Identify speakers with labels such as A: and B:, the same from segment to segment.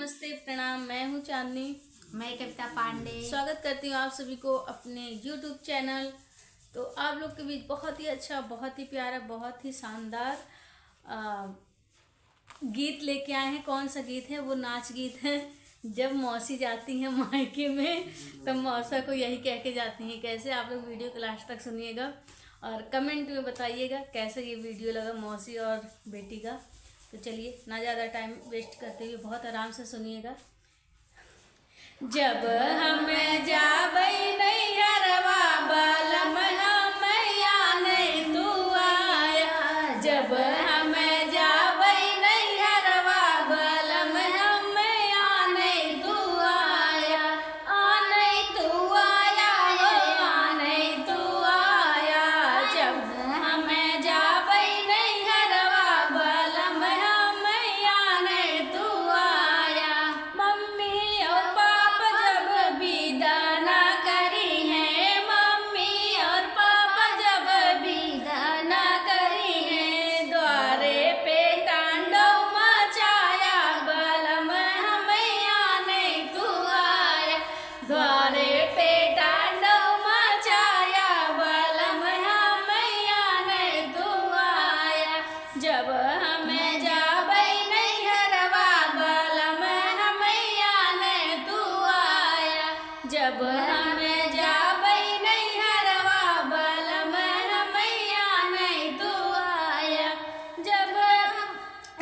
A: नमस्ते, प्रणाम। मैं हूँ चांदनी।
B: मैं कविता पांडे।
A: स्वागत करती हूँ आप सभी को अपने YouTube चैनल। तो आप लोग के बीच बहुत ही अच्छा, बहुत ही प्यारा, बहुत ही शानदार गीत लेके आए हैं। कौन सा गीत है? वो नाच गीत है। जब मौसी जाती हैं मायके में तब मौसा को यही कह के जाती हैं। कैसे? आप लोग वीडियो को लास्ट तक सुनिएगा और कमेंट में बताइएगा कैसा ये वीडियो लगा मौसी और बेटी का। तो चलिए, ना ज़्यादा टाइम वेस्ट करते हुए बहुत आराम से सुनिएगा। जब हम जाबई नैहरवा बलम हमया नहीं तू आया। जब हम जाबई नैहरवा बलम हमया नहीं तू आया। नहीं तू आया हो, नहीं तू आया। जब हम जाबई नैहरवा बलम हमया नहीं तू आया। मम्मी और पापा जब विदा ना करी है, मम्मी और पापा जब विदा ना करी है, द्वारे पे तांडव मचाया बलम हमया नहीं तू आया। द्वारे पे तांडव मचाया बलम हमया नहीं तू आया। जब हमें जाबई नैहरवा बलम हमया नहीं तू आया। जब हमें जाबई नैहरवा बलम हमया नहीं तू आया। जब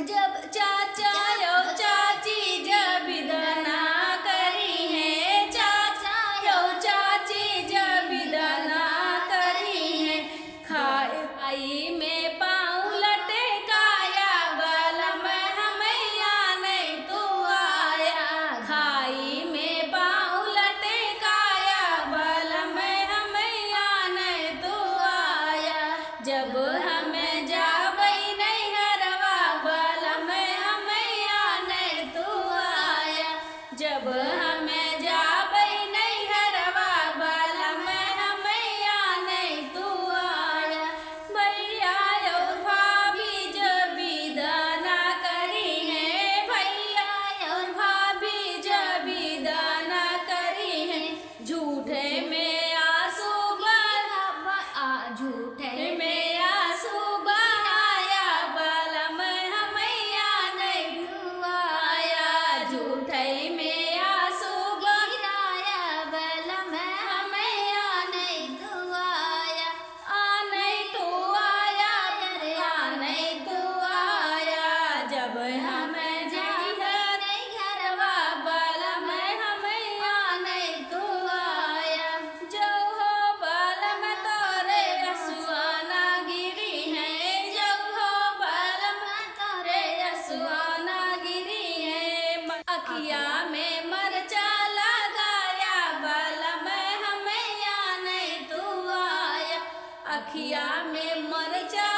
A: जब चाचा यो चाची जब विदा ना करी है, चाचा यो चाची जब विदा ना करी है, खाई में पाँव लटकाया बलम हमया नहीं तू आया। खाई में पाँव लटकाया बलम हमया नहीं तू आया। जब हमें जाबई नैहरवा बलम हमया नहीं तू आया। जब हमें जाबई नैहरवा बलम हमया नहीं तू आया। भैया और भाभी जब विदा ना करी है, भैया और भाभी जब विदा ना करी है, झूठे में आंसू झूठे में आंसू बहाया बलम हमया नहीं तू आया। झूठे में आंसू बहाया बलम हमया नहीं तू आया। नहीं तू आया, नहीं तू आया। जब हमें नैहरवा बलम हमया नहीं तू आया। जो हो बलम तोरे रसुआ ना गिरी है, जो हो बलम तोरे रसुआ ना गिरी है। अखिया में मरचा लगाया बलम हमया नहीं तू आया। अखिया में मरचा